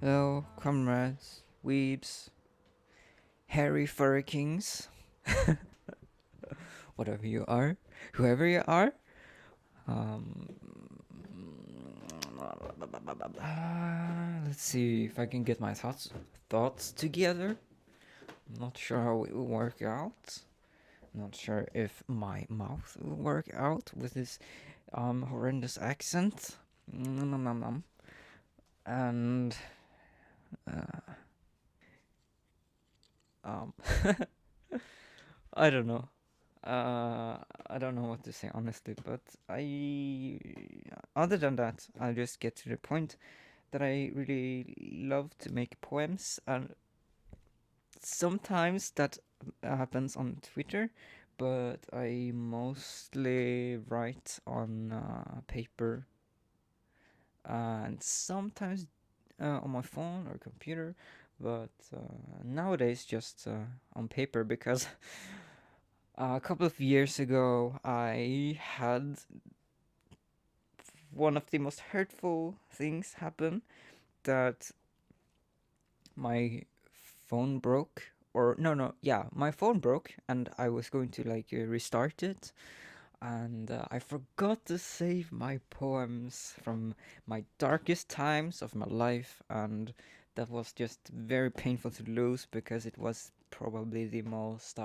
Hello, comrades, weebs, hairy furry kings, whatever you are, whoever you are. Um, let's see if I can get my thoughts together. I'm not sure how it will work out. Not sure if my mouth will work out with this horrendous accent. And um, I don't know. I don't know what to say honestly, but other than that, I'll just get to the point that I really love to make poems, and sometimes that happens on Twitter, but I mostly write on paper and sometimes on my phone or computer, but nowadays just on paper because a couple of years ago I had one of the most hurtful things happen, that my phone broke, or no, yeah, my phone broke and I was going to restart it, and I forgot to save my poems from my darkest times of my life, and that was just very painful to lose because it was probably the most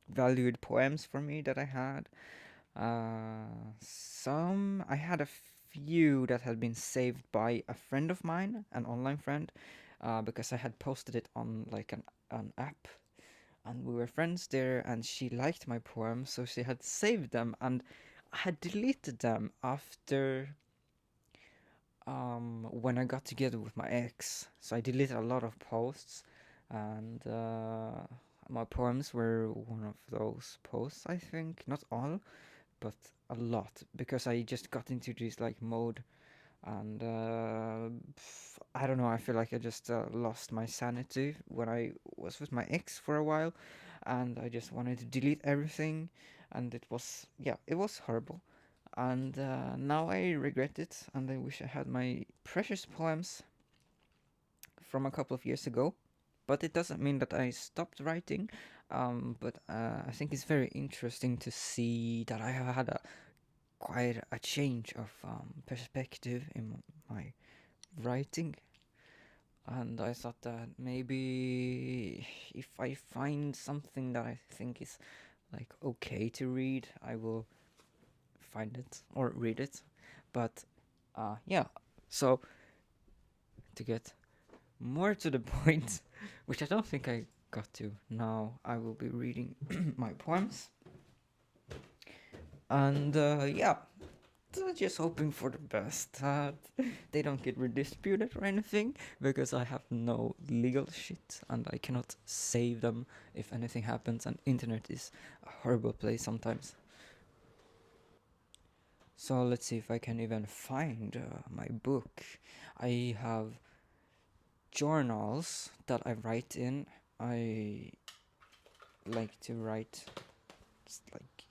valued poems for me that I had. Some I had a few that had been saved by a friend of mine, an online friend, because I had posted it on like an app, and we were friends there, and she liked my poems, so she had saved them, and I had deleted them after when I got together with my ex. So I deleted a lot of posts, and my poems were one of those posts. I think not all, but a lot, because I just got into this like mode, and I don't know. I feel like I just lost my sanity when I was with my ex for a while, and I just wanted to delete everything, and it was, yeah, it was horrible, and now I regret it, and I wish I had my precious poems from a couple of years ago. But it doesn't mean that I stopped writing. But I think it's very interesting to see that I have had quite a change of perspective in my writing, and I thought that maybe if I find something that I think is like okay to read, I will find it or read it. But yeah, so to get more to the point, which I don't think I got to now, I will be reading my poems, and yeah, so just hoping for the best that they don't get redisputed or anything, because I have no legal shit and I cannot save them if anything happens, and internet is a horrible place sometimes. So let's see if I can even find my book. I have journals that I write in. I like to write like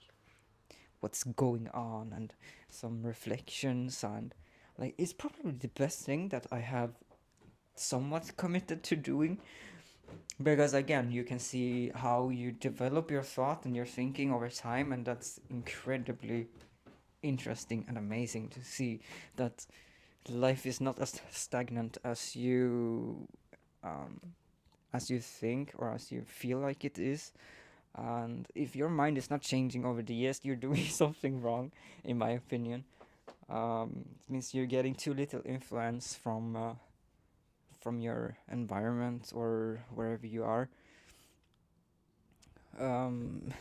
what's going on and some reflections, and like it's probably the best thing that I have somewhat committed to doing, because again you can see how you develop your thought and your thinking over time, and that's incredibly interesting and amazing to see that life is not as stagnant um, as you think or as you feel like it is. And if your mind is not changing over the years, you're doing something wrong, in my opinion. It means you're getting too little influence from your environment or wherever you are. Um,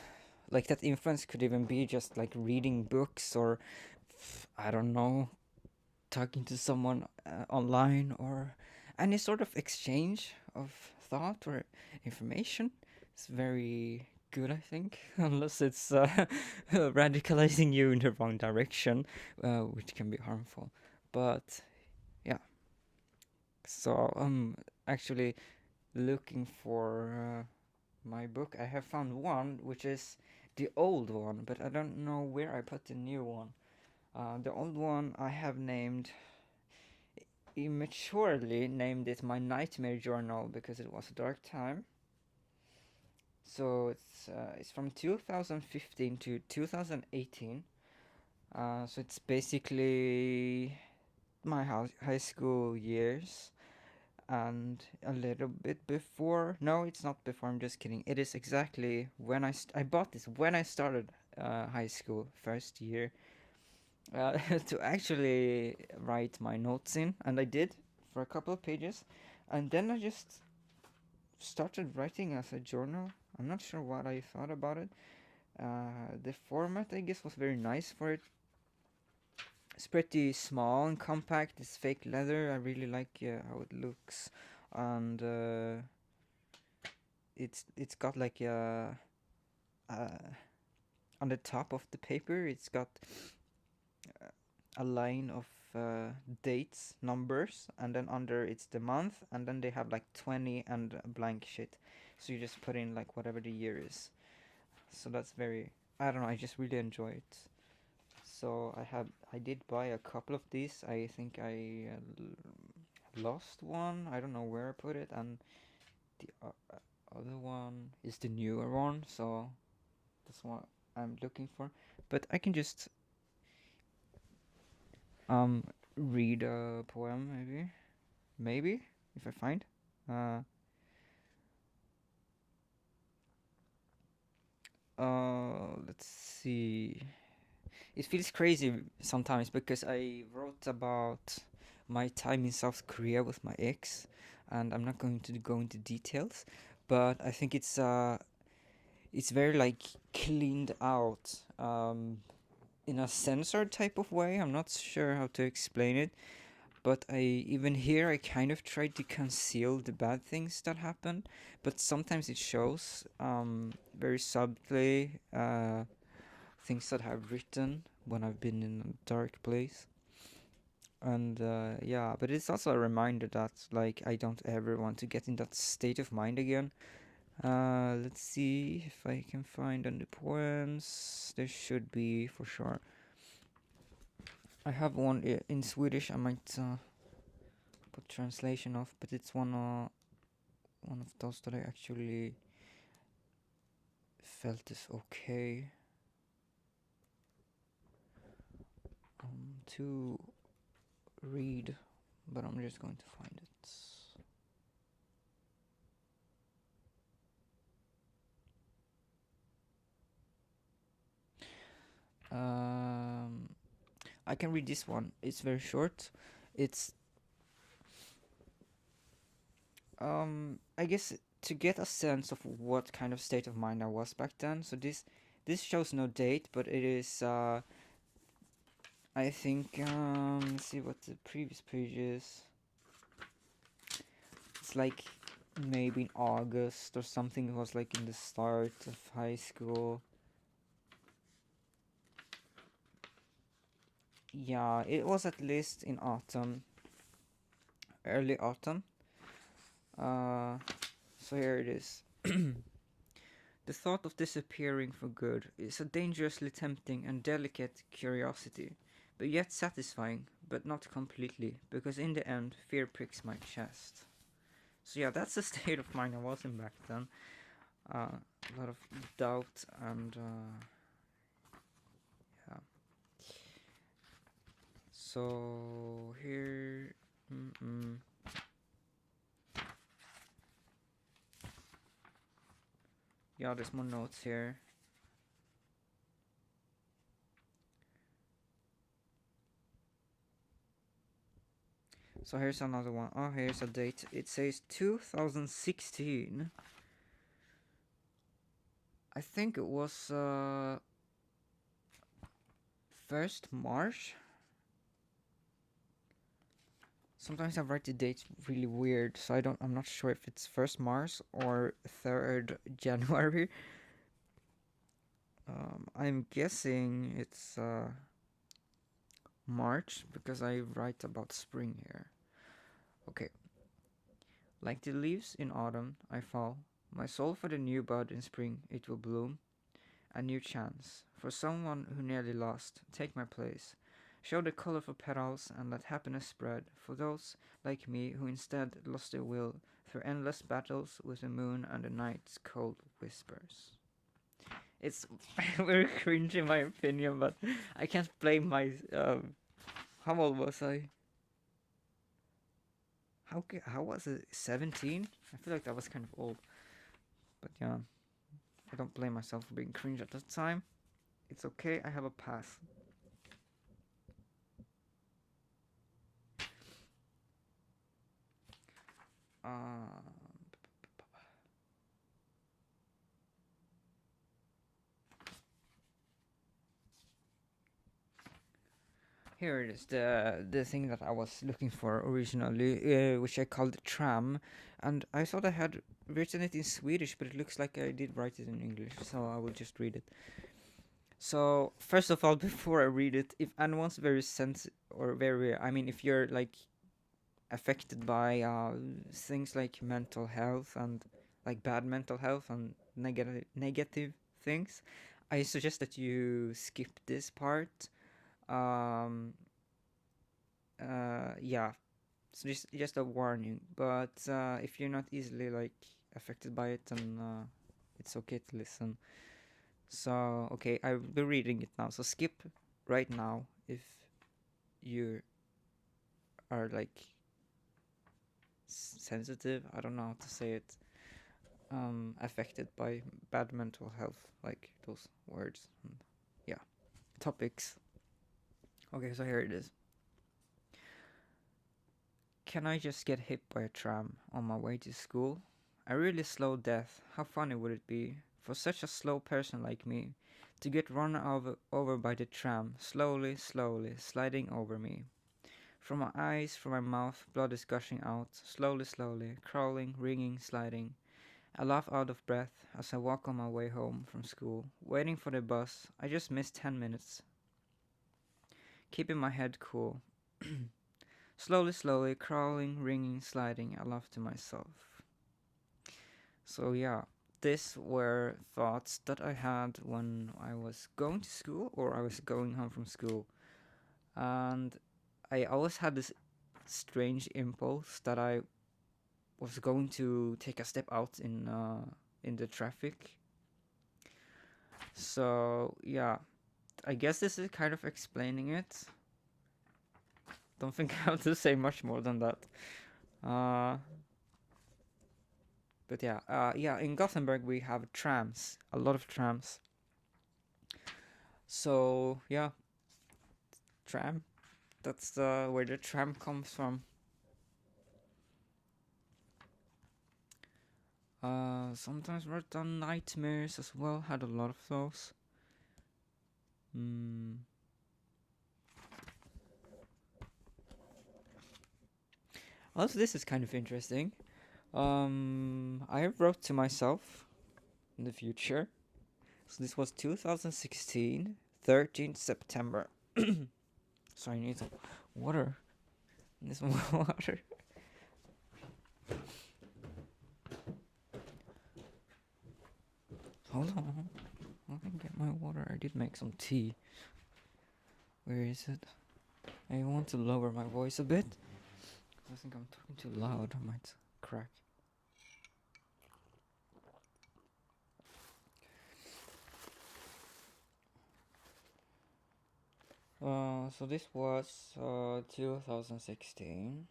like that influence could even be just like reading books, or I don't know, talking to someone online, or any sort of exchange of thought or information. It's very good, I think, unless it's radicalizing you in the wrong direction, which can be harmful. But yeah, so I'm actually looking for my book. I have found one which is the old one, but I don't know where I put the new one. The old one I have named. immaturely named it my nightmare journal because it was a dark time. So it's from 2015 to 2018. So it's basically my high school years and a little bit before. No, it's not before. I'm just kidding. It is exactly when I bought this when I started high school first year to actually write my notes in, and I did for a couple of pages, and then I just started writing as a journal. I'm not sure what I thought about it. The format, I guess, was very nice for it. It's pretty small and compact. It's fake leather. I really like how it looks, and it's got like uh, on the top of the paper. It's got a line of dates, numbers, and then under it's the month, and then they have like 20 and a blank shit. So you just put in like whatever the year is. So that's very, I don't know, I just really enjoy it. So I did buy a couple of these. I think I lost one. I don't know where I put it, and the other one is the newer one. So that's what I'm looking for. But I can just um read a poem maybe if I find. Uh, let's see. It feels crazy sometimes because I wrote about my time in South Korea with my ex, and I'm not going to go into details, but I think it's very like cleaned out in a censored type of way. I'm not sure how to explain it, but I even here I kind of tried to conceal the bad things that happened, but sometimes it shows very subtly things that I've written when I've been in a dark place. And yeah, but it's also a reminder that like I don't ever want to get in that state of mind again. Let's see if I can find any poems. There should be for sure. I have one in Swedish. I might put translation of, but it's one of those that I actually felt is okay to read, but I'm just going to find it. Um, I can read this one. It's very short. It's I guess to get a sense of what kind of state of mind I was back then. So this shows no date, but it is I think let's see what the previous page is. It's like maybe in August or something. It was like in the start of high school. Yeah, it was at least in autumn, early autumn. So here it is. The thought of disappearing for good is a dangerously tempting and delicate curiosity, but yet satisfying, but not completely, because in the end, fear pricks my chest. So yeah, that's the state of mind I was in back then. A lot of doubt and yeah. So here, yeah, there's more notes here. So here's another one. Oh, here's a date. It says 2016. I think it was 1st March. Sometimes I write the dates really weird, so I'm not sure if it's 1st March or 3rd January. I'm guessing it's March because I write about spring here. Okay. Like the leaves in autumn, I fall. My soul for the new bud in spring, it will bloom. A new chance. For someone who nearly lost, take my place. Show the colorful petals and let happiness spread for those like me who instead lost their will through endless battles with the moon and the night's cold whispers. It's very cringe in my opinion, but I can't blame my. How old was I? How was it? 17? I feel like that was kind of old. But yeah, I don't blame myself for being cringe at that time. It's okay, I have a pass. Uh, Here it is, the thing that I was looking for originally, which I called tram, and I thought I had written it in Swedish, but it looks like I did write it in English, so I will just read it. So first of all, before I read it, if anyone's very I mean, if you're like affected by things like mental health and like bad mental health and negative things, I suggest that you skip this part. Yeah, so just a warning. But if you're not easily like affected by it, then it's okay to listen. So okay, I'll be reading it now. So skip right now if you are like sensitive. I don't know how to say it. Affected by bad mental health, like those words. And yeah, topics. Okay, so here it is. Can I just get hit by a tram on my way to school? A really slow death. How funny would it be for such a slow person like me to get run over by the tram, slowly, slowly, sliding over me. From my eyes, from my mouth, blood is gushing out, slowly, slowly, crawling, ringing, sliding. I laugh out of breath as I walk on my way home from school, waiting for the bus. I just missed 10 minutes. Keeping my head cool. Slowly, slowly, crawling, ringing, sliding, I laugh to myself. So yeah, these were thoughts that I had when I was going to school or I was going home from school. And I always had this strange impulse that I was going to take a step out in the traffic. So yeah, I guess this is kind of explaining it. Don't think I have to say much more than that. But yeah, in Gothenburg we have trams, a lot of trams. So yeah, tram. That's where the tram comes from. Sometimes wrote down nightmares as well. Had a lot of those. Also, this is kind of interesting. I wrote to myself in the future. So this was 2016, 13th September. So I need some water. This water. Hold on. Let me get my water. I did make some tea. Where is it? I want to lower my voice a bit. I think I'm talking too loud. I might crack. So this was 2016,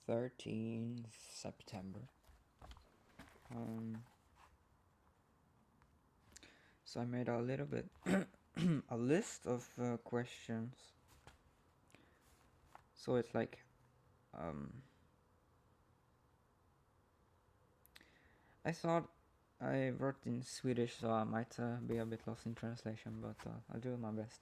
13 September. So I made a little bit a list of questions. So it's like I thought I wrote in Swedish, so I might be a bit lost in translation, but I'll do my best.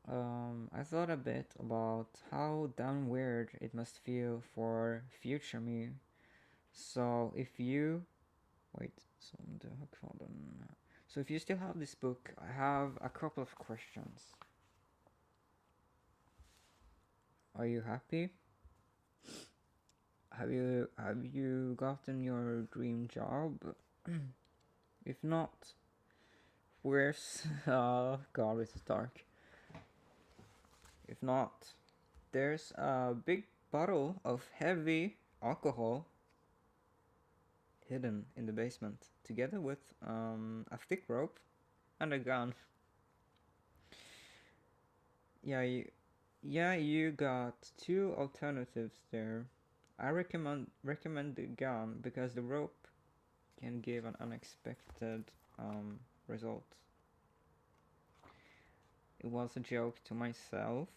I thought a bit about how damn weird it must feel for future me. So if you so if you still have this book, I have a couple of questions. Are you happy? Have you gotten your dream job? If not, where's God, it's dark. If not, there's a big bottle of heavy alcohol hidden in the basement, together with a thick rope and a gun. You got two alternatives there. I recommend the gun because the rope can give an unexpected result. It was a joke to myself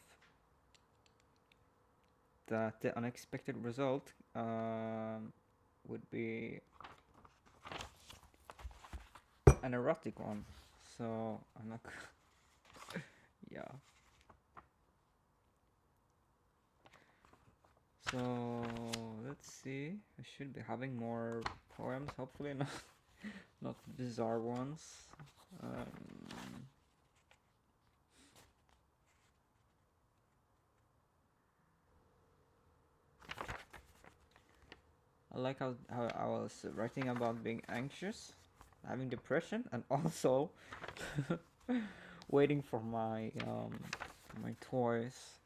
that the unexpected result would be an erotic one. So I'm not. Yeah. So let's see. I should be having more poems. Hopefully not bizarre ones. I like how I was writing about being anxious, having depression, and also waiting for my toys.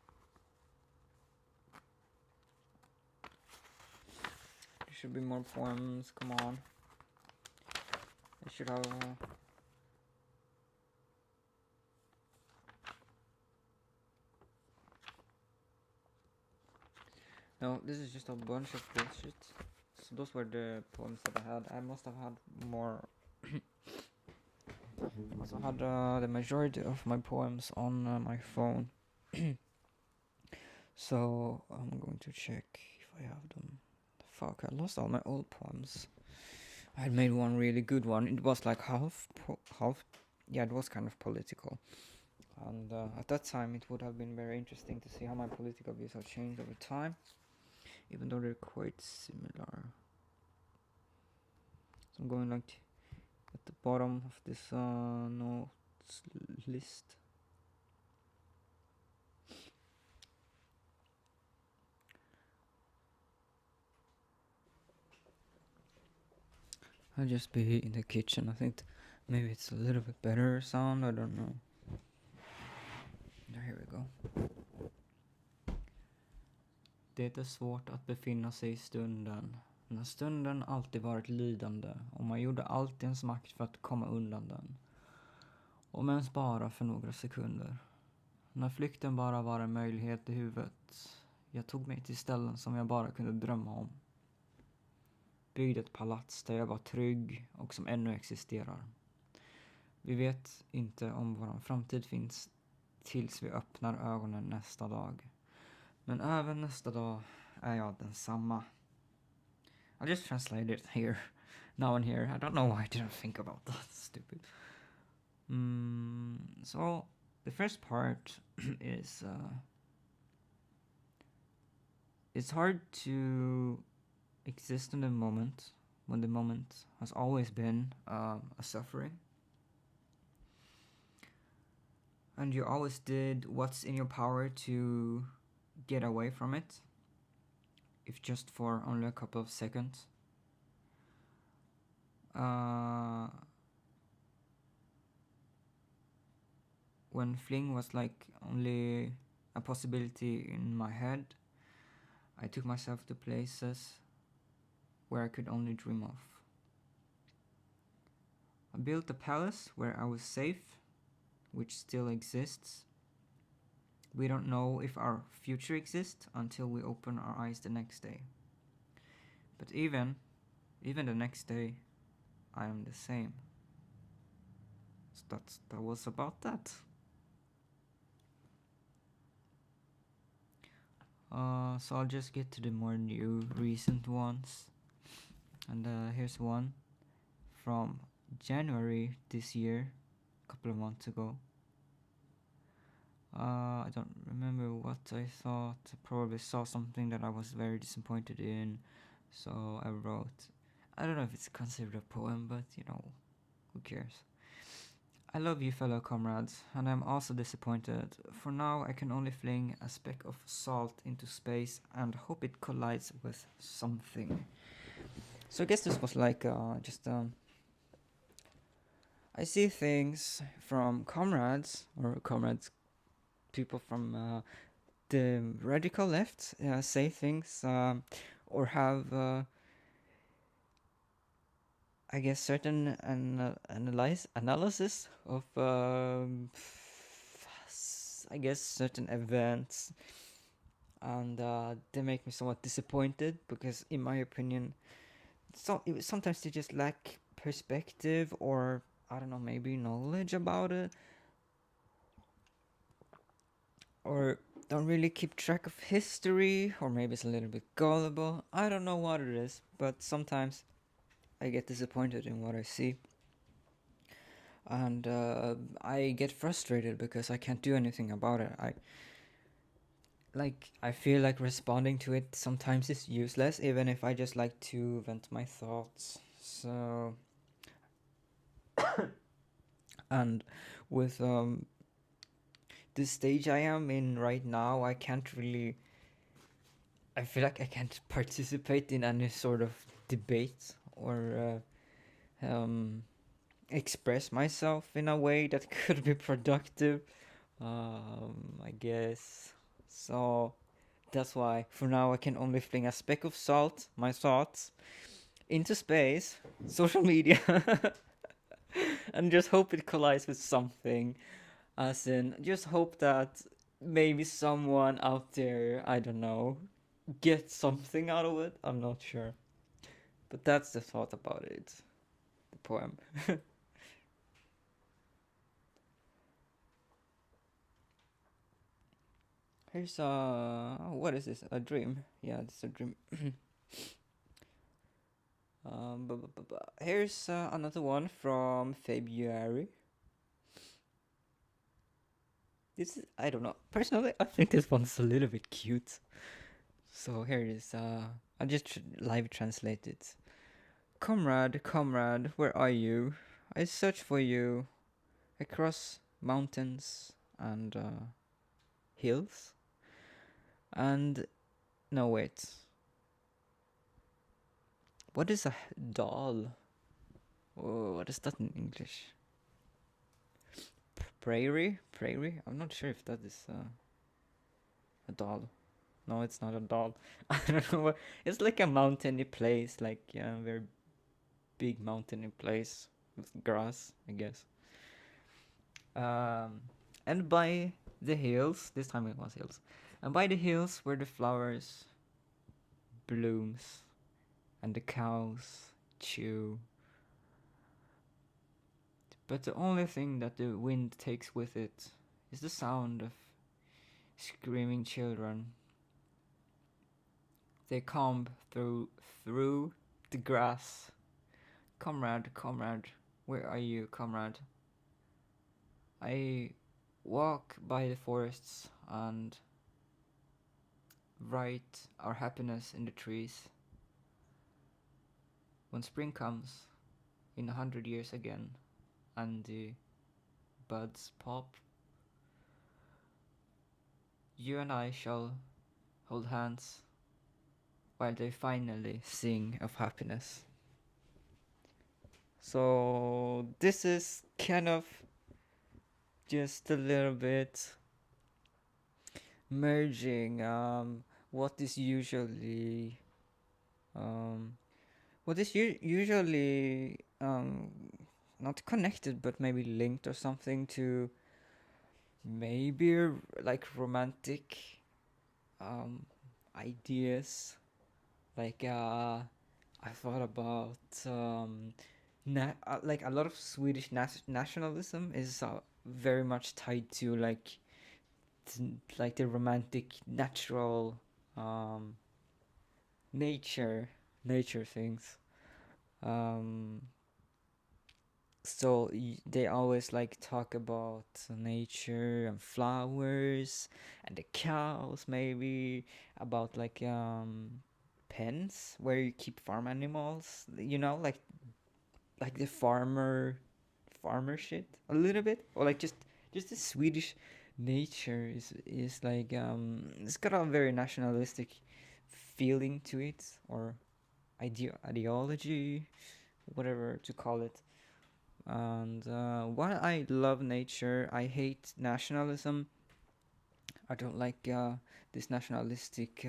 There should be more poems. Come on. I should have. No, this is just a bunch of bullshit. So those were the poems that I had. I must have had more. I also had the majority of my poems on my phone. So I'm going to check if I have them. Fuck, I lost all my old poems. I had made one really good one. It was like half. Yeah, it was kind of political. And at that time, it would have been very interesting to see how my political views have changed over time, even though they're quite similar. So I'm going like at the bottom of this notes list. I'll just be in the kitchen. I think maybe it's a little bit better sound. I don't know. Here we go. Det är svårt att befinna sig i stunden. När stunden alltid varit lidande och man gjorde allt i ens makt för att komma undan den. Om ens bara för några sekunder. När flykten bara var en möjlighet i huvudet. Jag tog mig till ställen som jag bara kunde drömma om. Byggde ett palats där jag var trygg och som ännu existerar. Vi vet inte om vår framtid finns tills vi öppnar ögonen nästa dag. Men även nästa dag är jag densamma. I'll just translate it here. Now and here. I don't know why I didn't think about that. Stupid. So, the first part is... it's hard to exist in the moment when the moment has always been a suffering. And you always did what's in your power to get away from it, if just for only a couple of seconds. When fling was like only a possibility in my head, I took myself to places where I could only dream of. I built a palace where I was safe, which still exists. We don't know if our future exists until we open our eyes the next day. But even the next day, I am the same. So that was about that. So I'll just get to the more new, recent ones. And here's one from January this year, a couple of months ago. I don't remember what I thought. I probably saw something that I was very disappointed in, so I wrote. I don't know if it's considered a poem, but who cares? I love you, fellow comrades, and I'm also disappointed. For now, I can only fling a speck of salt into space and hope it collides with something. So I guess this was like I see things from comrades, or comrades people from the radical left say things or have I guess certain analysis of I guess certain events, and they make me somewhat disappointed because, in my opinion, sometimes they just lack perspective, or I don't know, maybe knowledge about it, or don't really keep track of history, or maybe it's a little bit gullible. I don't know what it is, but sometimes I get disappointed in what I see, and I get frustrated because I can't do anything about it. I feel like responding to it sometimes is useless, even if I just like to vent my thoughts. So, and with the stage I am in right now, I can't really. I feel like I can't participate in any sort of debate or express myself in a way that could be productive. I guess. So that's why for now I can only fling a speck of salt, my thoughts, into space, social media, and just hope it collides with something. As in, just hope that maybe someone out there, I don't know, gets something out of it. I'm not sure. But that's the thought about it. The poem. Here's what is this? A dream? Yeah, it's a dream. Here's another one from February. This is, I don't know. Personally, I think this one's a little bit cute. So here it is. I just live translate it. Comrade, comrade, where are you? I search for you across mountains and hills. And no, wait. What is a doll? Oh, what is that in English? Prairie? Prairie? I'm not sure if that is a doll. No, it's not a doll. I don't know. It's like a mountainy place, like a very big mountainy place with grass, I guess. Um, and by the hills, this time it was hills, and by the hills where the flowers blooms and the cows chew. But the only thing that the wind takes with it is the sound of screaming children. They comb through the grass. Comrade, comrade, where are you, comrade? I walk by the forests and write our happiness in the trees. When spring comes, in 100 years again, and the buds pop, you and I shall hold hands while they finally sing of happiness. So this is kind of just a little bit merging what is usually not connected but maybe linked or something to maybe like romantic ideas, like I thought about like a lot of Swedish nationalism is very much tied to like the romantic natural nature things. um so they always like talk about nature and flowers and the cows, maybe about like pens where you keep farm animals, like the farmer shit a little bit, or like just the Swedish nature is like it's got a very nationalistic feeling to it, or ideology, whatever to call it. And while I love nature, I hate nationalism. I don't like this nationalistic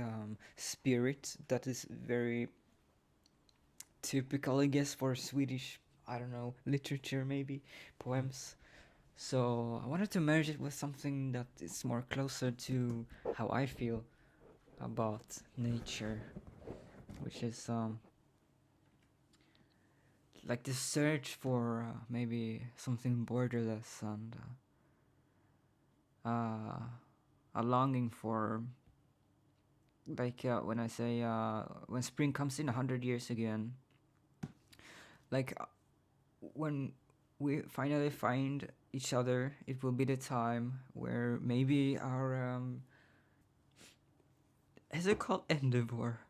spirit that is very typical, I guess, for Swedish, I don't know, literature maybe, poems. So I wanted to merge it with something that is more closer to how I feel about nature, which is like the search for maybe something borderless and a longing for, like when I say when spring comes in 100 years again, like when we finally find each other, it will be the time where maybe our is it called endeavor?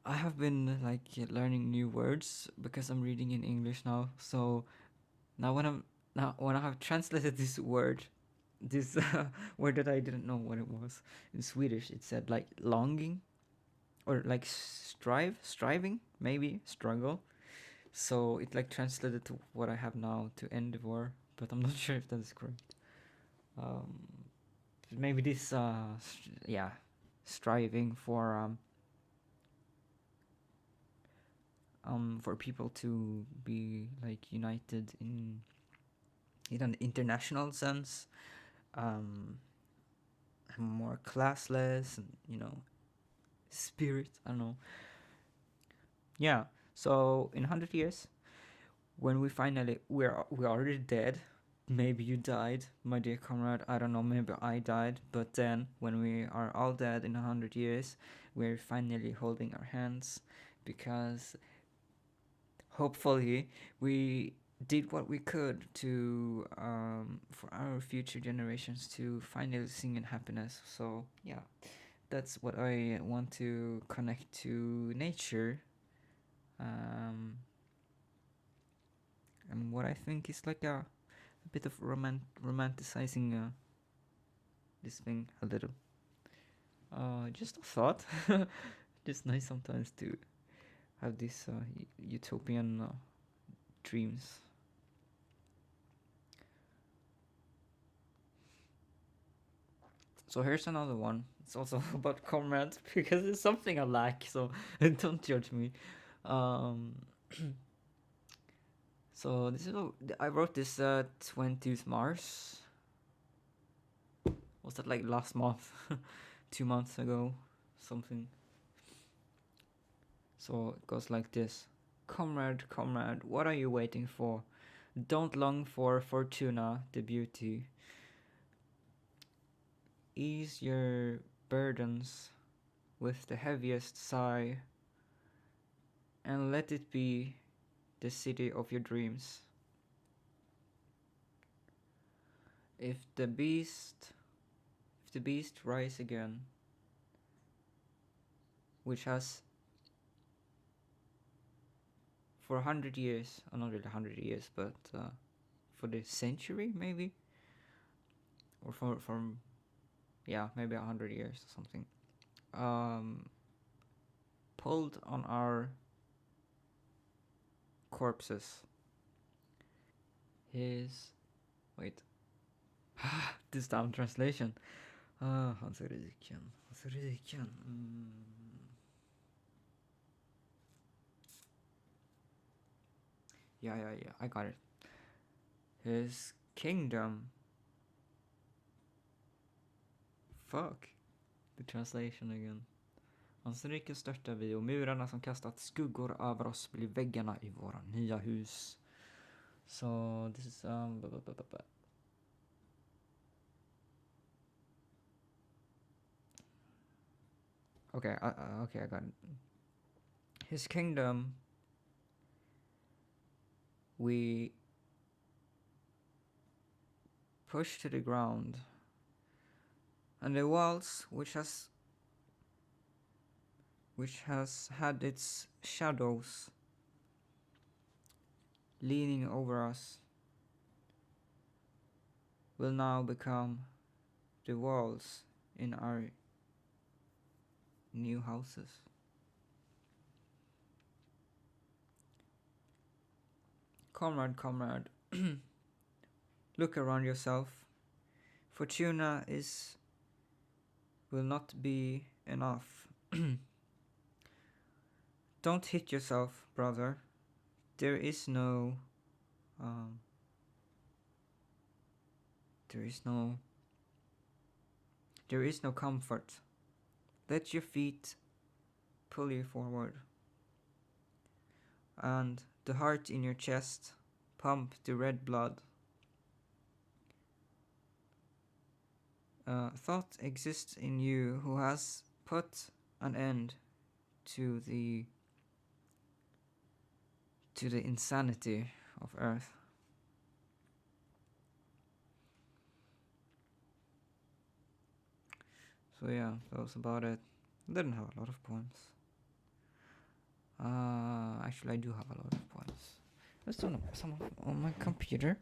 I have been like learning new words because I'm reading in English now. So now when I have translated this word, this word that I didn't know what it was in Swedish, it said like longing or like striving, maybe struggle. So it like translated to what I have now to endeavor, but I'm not sure if that is correct. Um, maybe this yeah, striving for people to be like united in an international sense, um more classless and spirit, I don't know. Yeah, so in 100 years, when we finally we're already dead, maybe you died, my dear comrade, I don't know, maybe I died, but then when we are all dead in 100 years, we're finally holding our hands because hopefully we did what we could to for our future generations to finally sing in happiness. So yeah, that's what I want to connect to nature, um, and what I think is like a bit of romanticizing this thing a little. Just a thought. Just nice sometimes to have these utopian dreams. So here's another one. It's also about comrades because it's something I like. So don't judge me. Um, so this is I wrote this 20th Mars. Was that like last month? 2 months ago, something. So it goes like this: Comrade, comrade, what are you waiting for? Don't long for Fortuna, the beauty. Ease your burdens with the heaviest sigh, and let it be the city of your dreams. If the beast, if the beast rise again, which has for 100 years, not really 100 years, but for the century maybe, or for yeah, maybe 100 years or something, pulled on our corpses. His wait, this down translation. Hanseriken. Yeah, I got it. His kingdom. Fuck. The translation again. Hans rike störtar vi och murarna som kastat skuggor över oss blir väggarna i våra nya hus. So this is okay, okay, I got it. His kingdom we push to the ground, and the walls which has had its shadows leaning over us will now become the walls in our new houses. Comrade, comrade, look around yourself. Fortuna is will not be enough. Don't hit yourself, brother. There is no, um, there is no, there is no comfort. Let your feet pull you forward, and the heart in your chest pump the red blood. Thought exists in you who has put an end to the insanity of Earth. So yeah, that was about it. I didn't have a lot of poems. Actually, I do have a lot of poems. There's some on my computer.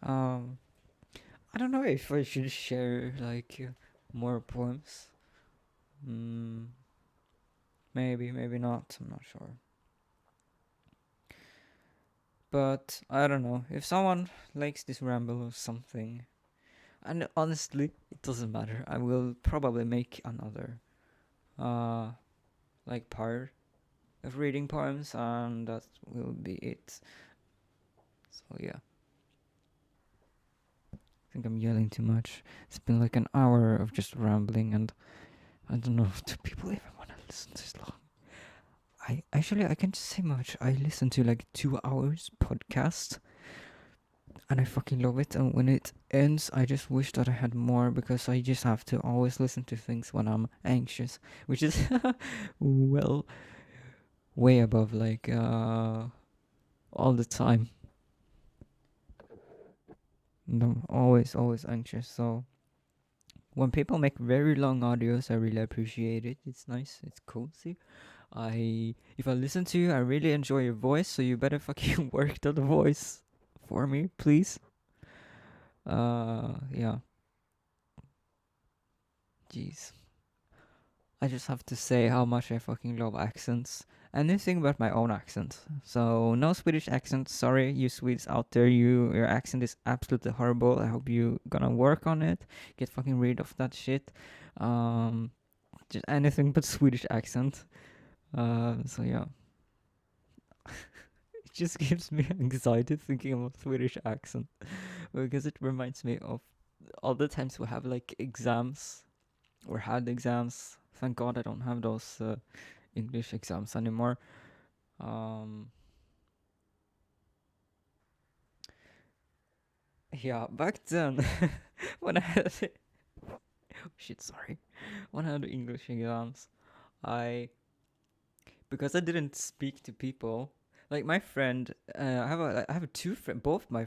Um, I don't know if I should share like more poems. Maybe, maybe not. I'm not sure. But I don't know if someone likes this ramble or something. And honestly, it doesn't matter. I will probably make another, like part of reading poems, and that will be it. So yeah. I think I'm yelling too much. It's been like an hour of just rambling, and I don't know if do people even want to listen to this long. I can't say much. I listen to like 2 hours podcast, and I fucking love it. And when it ends, I just wish that I had more, because I just have to always listen to things when I'm anxious, which is well way above like all the time. And I'm always anxious. So when people make very long audios, I really appreciate it. It's nice. It's cozy. If I listen to you, I really enjoy your voice. So you better fucking work that voice for me, please. Yeah. Jeez. I just have to say how much I fucking love accents. Anything but my own accent. So no Swedish accent. Sorry, you Swedes out there. Your accent is absolutely horrible. I hope you gonna work on it. Get fucking rid of that shit. Just anything but Swedish accent. So yeah. It just gives me anxiety thinking about Swedish accent, because it reminds me of all the times we have like exams or had exams. Thank God I don't have those English exams anymore. Yeah, back then when I had shit, sorry, when I had English exams, I because I didn't speak to people. Like my friend, I have two friends. Both my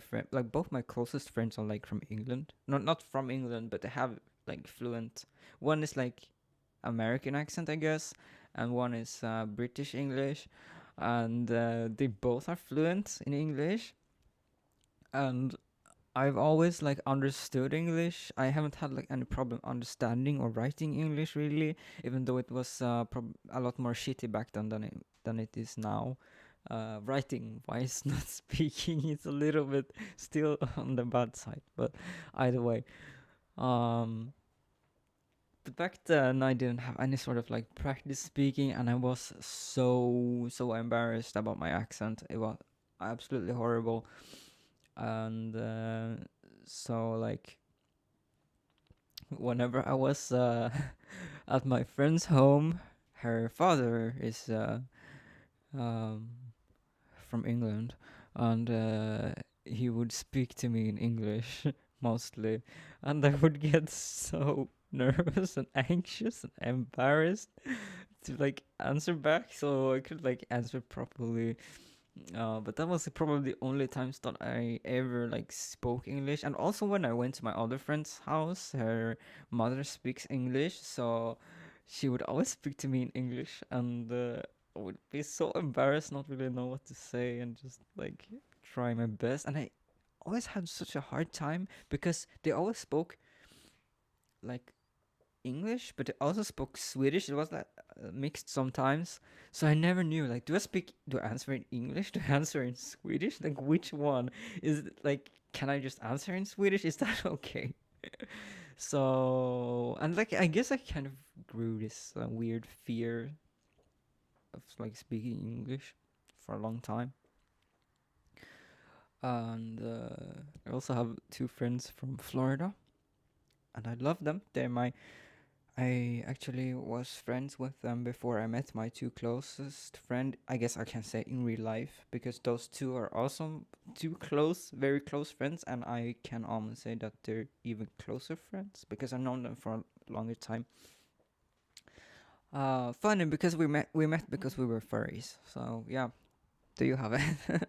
closest friends are like from England. Not from England, but they have like fluent. One is like American accent, I guess, and one is British English, and they both are fluent in English. And I've always like understood English. I haven't had like any problem understanding or writing English really, even though it was a lot more shitty back then than it is now. Writing wise, not speaking is a little bit still on the bad side, but either way. But back then I didn't have any sort of like practice speaking, and I was so embarrassed about my accent. It was absolutely horrible. And so like whenever I was at my friend's home, her father is um, from England, and he would speak to me in English mostly, and I would get so nervous and anxious and embarrassed to like answer back, so I could like answer properly. But that was probably the only times that I ever like spoke English. And also when I went to my other friend's house, her mother speaks English, so she would always speak to me in English, and I would be so embarrassed, not really know what to say, and just like try my best. And I always had such a hard time because they always spoke like English, but they also spoke Swedish. It was like mixed sometimes, so I never knew. Like, do I answer in English? Do I answer in Swedish? Like, which one is it? Like, can I just answer in Swedish? Is that okay? So, and like, I guess I kind of grew this weird fear of like speaking English for a long time. And I also have two friends from Florida, and I love them. I actually was friends with them before I met my two closest friend. I guess I can say in real life, because those two are also two close, very close friends, and I can almost say that they're even closer friends because I've known them for a longer time. Funny because we met because we were furries. So yeah, do you have it?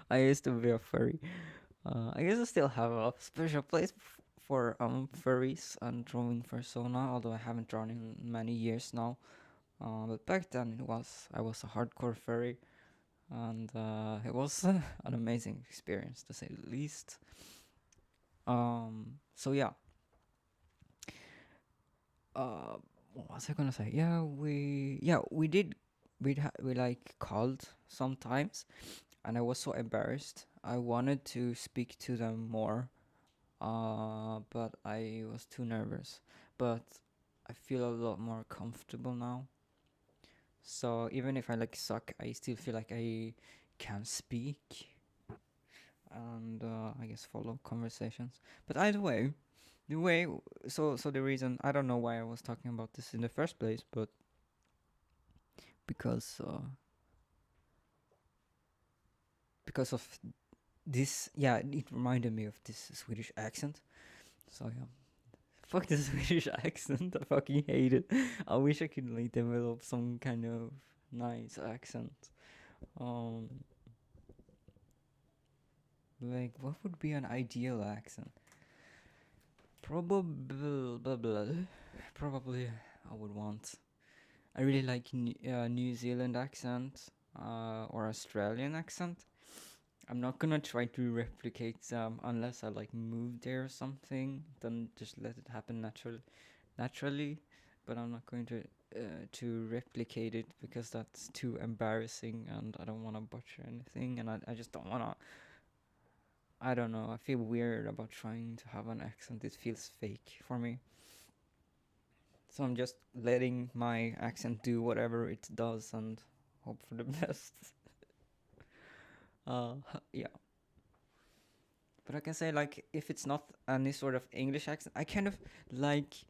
I used to be a furry. I guess I still have a special place for furries and drawing persona, although I haven't drawn in many years now. But back then I was a hardcore furry, and it was an amazing experience to say the least. So yeah. Uh, what was I gonna say? We like called sometimes, and I was so embarrassed. I wanted to speak to them more, but I was too nervous. But I feel a lot more comfortable now. So even if I like suck, I still feel like I can speak and I guess follow conversations. But either way, the way so the reason I don't know why I was talking about this in the first place, but because because of this, yeah, it reminded me of this Swedish accent. So yeah, fuck the Swedish accent. I fucking hate it. I wish I could like develop some kind of nice accent. Um, like what would be an ideal accent? Probably, probably I would want. I really like New Zealand accent or Australian accent. I'm not gonna try to replicate them unless I like move there or something. Then just let it happen naturally. But I'm not going to replicate it because that's too embarrassing, and I don't want to butcher anything, and I just don't wanna. I don't know. I feel weird about trying to have an accent. It feels fake for me. So I'm just letting my accent do whatever it does and hope for the best. Yeah. But I can say, like, if it's not any sort of English accent, I kind of like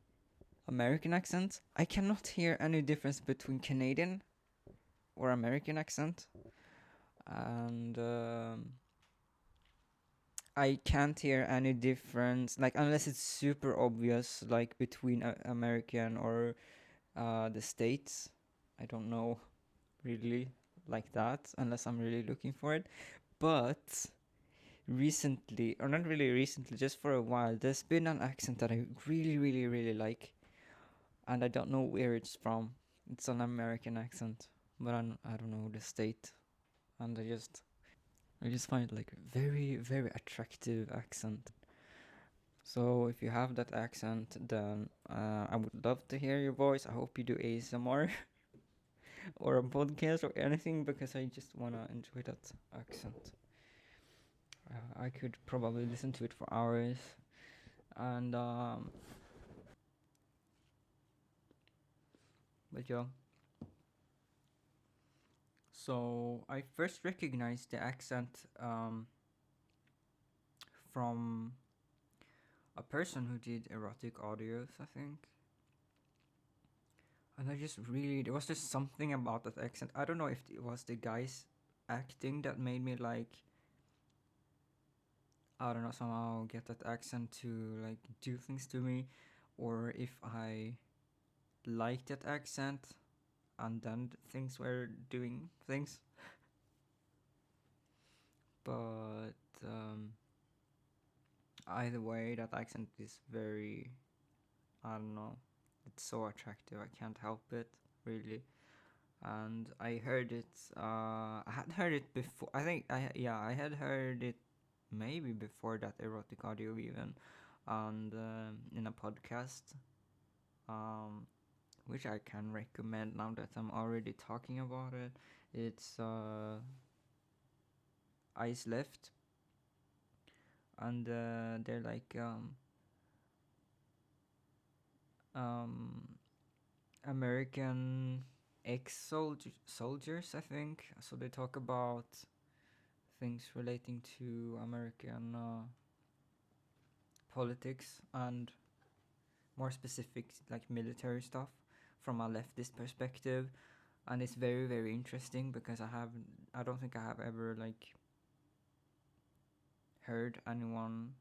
American accents. I cannot hear any difference between Canadian or American accent. And I can't hear any difference, like, unless it's super obvious, like, between American or the States. I don't know really like that unless I'm really looking for it. But recently, or not really recently, just for a while, there's been an accent that I really, really, really like, and I don't know where it's from. It's an American accent, but I don't know the state, and I just find it like very, very attractive accent. So if you have that accent, then I would love to hear your voice. I hope you do ASMR or a podcast or anything, because I just wanna enjoy that accent. I could probably listen to it for hours, and but yeah. So I first recognized the accent from a person who did erotic audios, I think. And I just really, there was just something about that accent. I don't know if it was the guy's acting that made me like, I don't know, somehow get that accent to like do things to me, or if I liked that accent and then things were doing things. But either way, that accent is very, I don't know, it's so attractive. I can't help it, really. And I heard it. I had heard it before. I think I had heard it maybe before that erotic audio even, and in a podcast, um, which I can recommend now that I'm already talking about it. It's Ice Left, and they're like um, American ex-soldiers, I think. So they talk about things relating to American politics and more specific, like military stuff, from a leftist perspective, and it's very very interesting because I don't think I have ever like heard anyone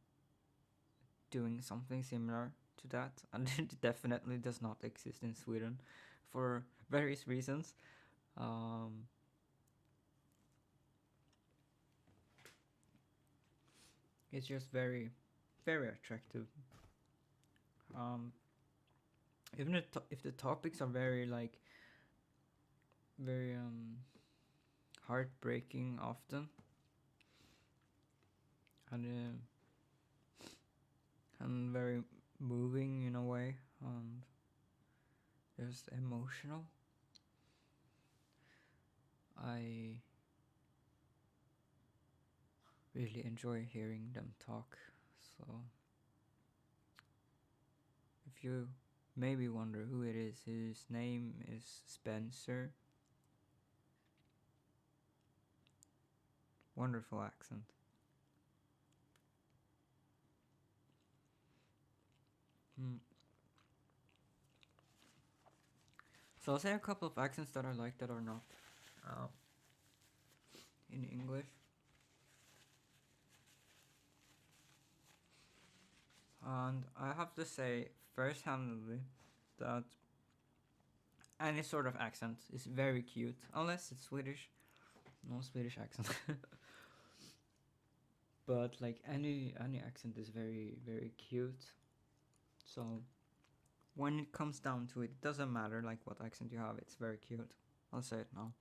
doing something similar to that, and it definitely does not exist in Sweden for various reasons. Um, it's just very, very attractive. Um, even if the topics are very like very heartbreaking often, and very moving in a way, and just emotional. I really enjoy hearing them talk. So if you maybe wonder who it is, his name is Spencer. Wonderful accent. So I'll say a couple of accents that I like that are not uh, in English. And I have to say first-handedly that any sort of accent is very cute, unless it's Swedish. No Swedish accent. But like any accent is very very cute. So when it comes down to it, it doesn't matter like what accent you have. It's very cute. I'll say it now.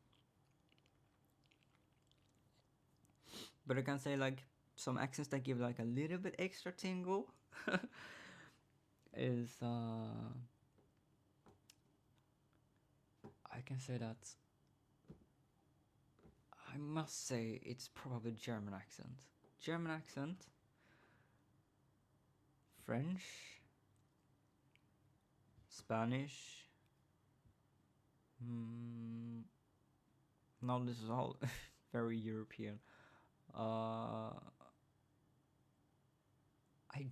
But I can say like some accents that give like a little bit extra tingle is I can say that I must say it's probably German accent. German accent, French, Spanish. No, this is all very European. I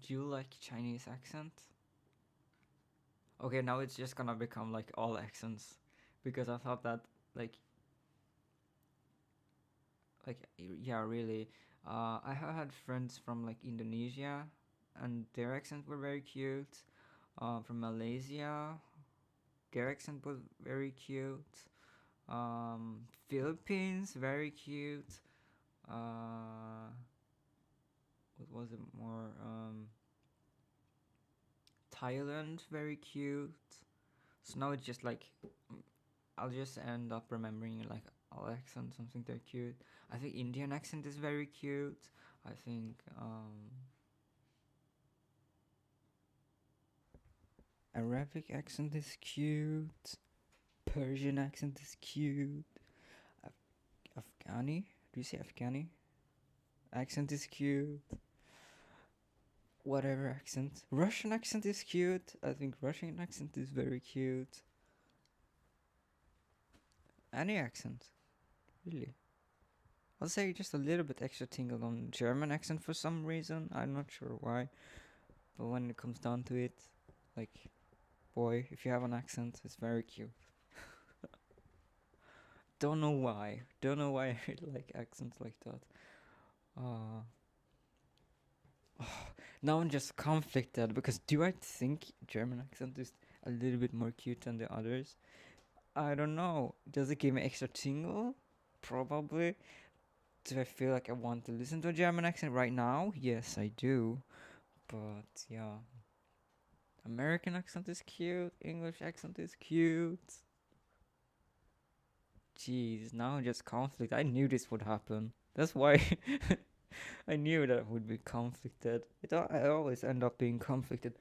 do like Chinese accent. Okay, now it's just gonna become like all accents, because I thought that like yeah, really. I have had friends from like Indonesia, and their accents were very cute. From Malaysia, their accent was very cute. Philippines, very cute. What was it more? Thailand, very cute. So now it's just like I'll just end up remembering like all accents. Something they're cute. I think Indian accent is very cute. I think Arabic accent is cute. Persian accent is cute. Afghani? Do you say Afghani? Accent is cute. Whatever accent. Russian accent is cute. I think Russian accent is very cute. Any accent, really. I'll say just a little bit extra tingle on German accent for some reason. I'm not sure why. But when it comes down to it, like, boy, if you have an accent, it's very cute. Don't know why. Don't know why I like accents like that. Now I'm just conflicted because do I think German accent is a little bit more cute than the others? I don't know. Does it give me extra tingle? Probably. Do I feel like I want to listen to a German accent right now? Yes, I do. But yeah. American accent is cute. English accent is cute. Jeez, now I'm just conflict. I knew this would happen. That's why I knew that I would be conflicted. I always end up being conflicted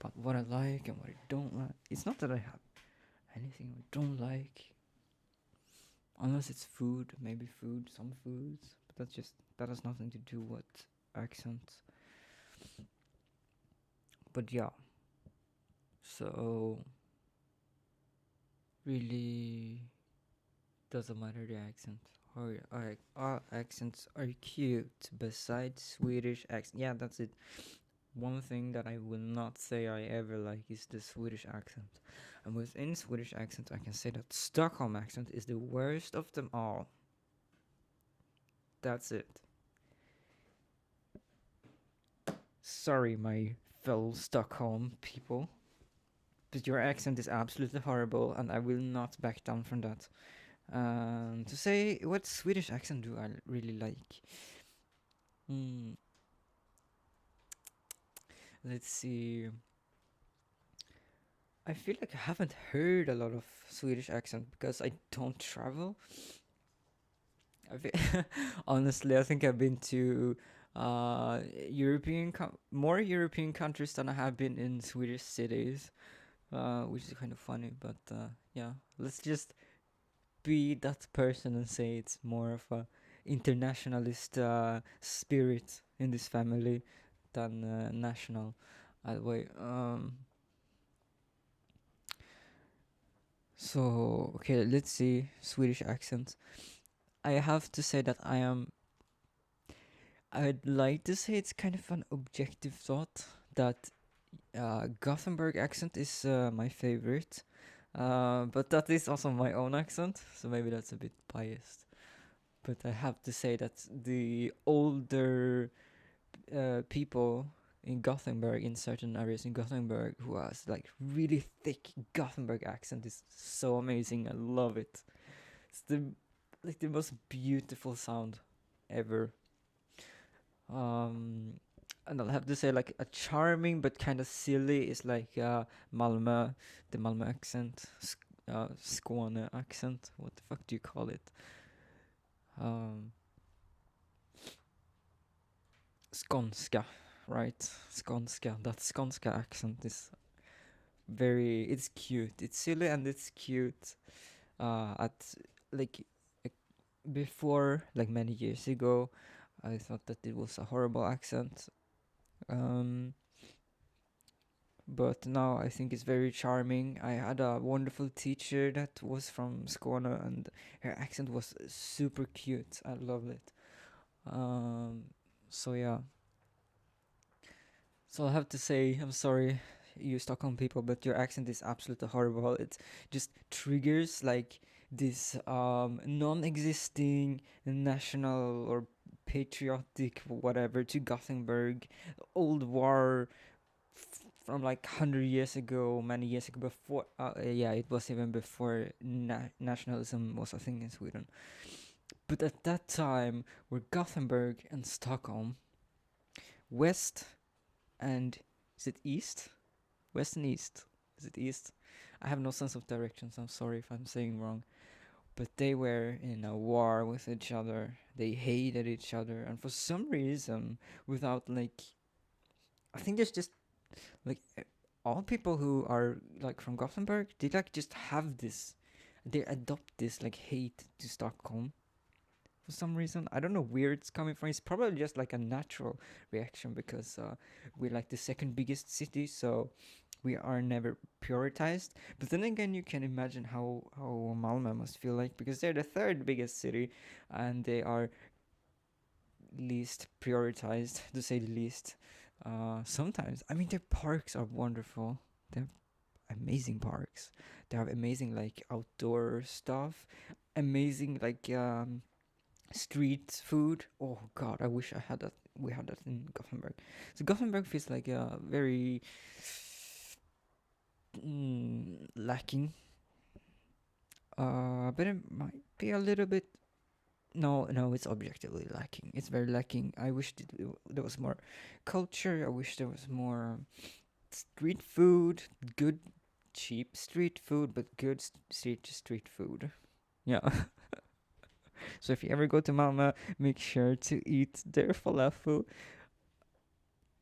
about what I like and what I don't like. It's not that I have anything I don't like, unless it's food. Maybe food, some foods, but that has nothing to do with accents. But yeah, So really doesn't matter the accent. All accents are cute besides Swedish accent. Yeah, that's it. One thing that I will not say I ever like is the Swedish accent. And within Swedish accent, I can say that Stockholm accent is the worst of them all. That's it. Sorry, my fellow Stockholm people, but your accent is absolutely horrible, and I will not back down from that. To say what Swedish accent do I really like? Hmm, let's see. I feel like I haven't heard a lot of Swedish accent because I don't travel. Honestly, I think I've been to more European countries than I have been in Swedish cities, which is kind of funny. But yeah, let's just be that person and say it's more of a internationalist spirit in this family than national. Way. So okay, let's see Swedish accent. I have to say that I'd like to say it's kind of an objective thought that Gothenburg accent is my favorite, but that is also my own accent, so maybe that's a bit biased. But I have to say that the older people in Gothenburg, in certain areas in Gothenburg, who has like really thick Gothenburg accent is so amazing. I love it. It's the most beautiful sound ever. Um, and I'll have to say like a charming but kind of silly is like Malmö, the Malmö accent, Skåne accent. What the fuck do you call it? Um, Skånska, right? Skånska. That Skånska accent is it's cute. It's silly and it's cute. At like before, like many years ago, I thought that it was a horrible accent. Um, but now I think it's very charming. I had a wonderful teacher that was from Skåne, and her accent was super cute. I loved it. Um, so yeah. So I have to say, I'm sorry, you Stockholm people, but your accent is absolutely horrible. It just triggers like this non-existing national or patriotic whatever to Gothenburg, old war from like 100 years ago, many years ago. Before, yeah, it was even before nationalism was a thing in Sweden. But at that time, were Gothenburg and Stockholm, west and is it east? West and east. Is it east? I have no sense of directions. I'm sorry if I'm saying wrong. But they were in a war with each other. They hated each other, and for some reason, without like, I think there's just like all people who are like from Gothenburg, they like just have this, they adopt this like hate to Stockholm for some reason. I don't know where it's coming from. It's probably just like a natural reaction because we're like the second biggest city, so we are never prioritized. But then again, you can imagine how Malmö must feel like because they're the third biggest city, and they are least prioritized to say the least. Sometimes, I mean, their parks are wonderful. They're amazing parks. They have amazing like outdoor stuff, amazing like street food. Oh God, I wish I had that. We had that in Gothenburg. So Gothenburg feels like a very lacking. But it might be a little bit. No, no, it's objectively lacking. It's very lacking. I wish there was more culture. I wish there was more street food, good, cheap street food, but good street food. Yeah. So if you ever go to Malmö, make sure to eat their falafel.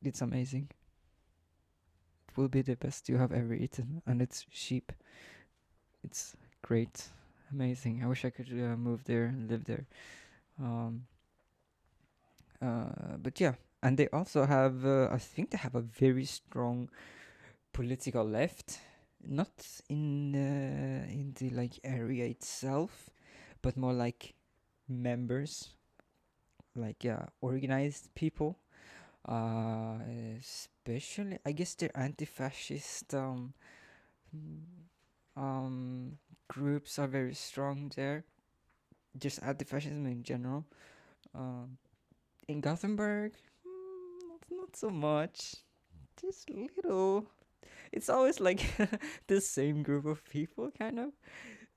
It's amazing. It will be the best you have ever eaten, and it's cheap. It's great, amazing. I wish I could move there and live there. Um, but yeah, and they also have. I think they have a very strong political left, not in the like area itself, but more like members, like organized people. Especially, I guess they're anti-fascist um, groups are very strong there. Just anti-fascism in general. Um, in Gothenburg, not so much. Just little. It's always like the same group of people, kind of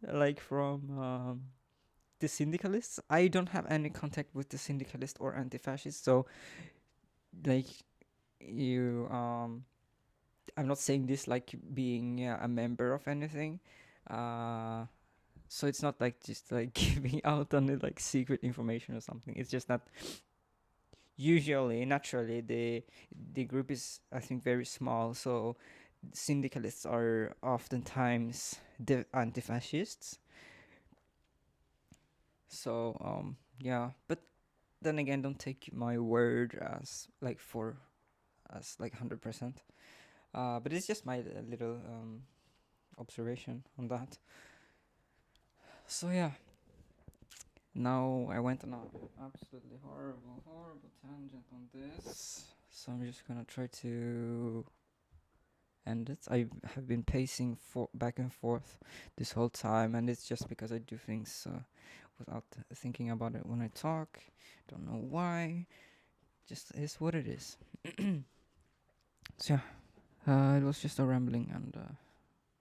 like from the syndicalists. I don't have any contact with the syndicalists or anti-fascists, so like you I'm not saying this like being a member of anything. So it's not like just like giving out on it like secret information or something. It's just that usually naturally the group is, I think, very small, so syndicalists are oftentimes the anti-fascists. So yeah, but then again, don't take my word as like 100%. But it's just my little observation on that. So yeah, now I went on an absolutely horrible tangent on this. So I'm just gonna try to end it. I have been pacing back and forth this whole time, and it's just because I do things without thinking about it when I talk. Don't know why. Just is what it is. So yeah, it was just a rambling, and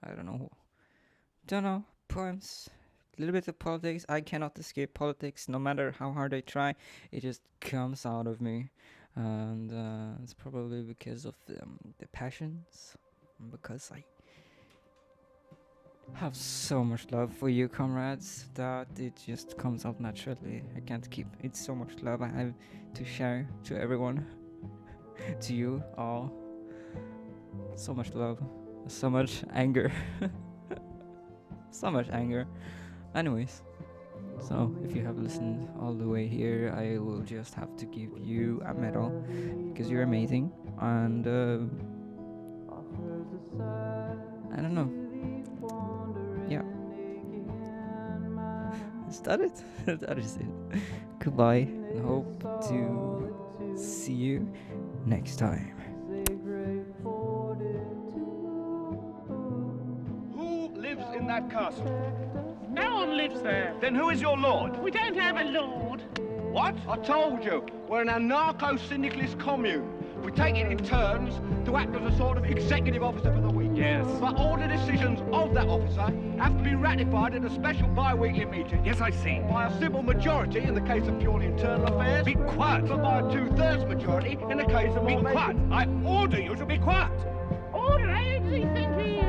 I don't know. Poems, a little bit of politics. I cannot escape politics, no matter how hard I try. It just comes out of me, and it's probably because of the passions, because I have so much love for you, comrades, that it just comes out naturally. I can't keep. It's so much love I have to share to everyone, to you all. So much love, so much anger. So much anger. Anyways, so if you have listened all the way here, I will just have to give you a medal because you're amazing. And I don't know. Yeah. Is that it? That is it. Goodbye, and hope to see you next time. Who lives in that castle? No one lives there. Then who is your lord? We don't have a lord. What? I told you, we're an anarcho-syndicalist commune. We take it in turns to act as a sort of executive officer for the week. Yes. But all the decisions of that officer have to be ratified at a special bi-weekly meeting. Yes, I see. By a simple majority in the case of purely internal affairs. Be quiet. But by a 2/3 majority in the case of Be more quiet. I order you to be quiet. Order, who does he think he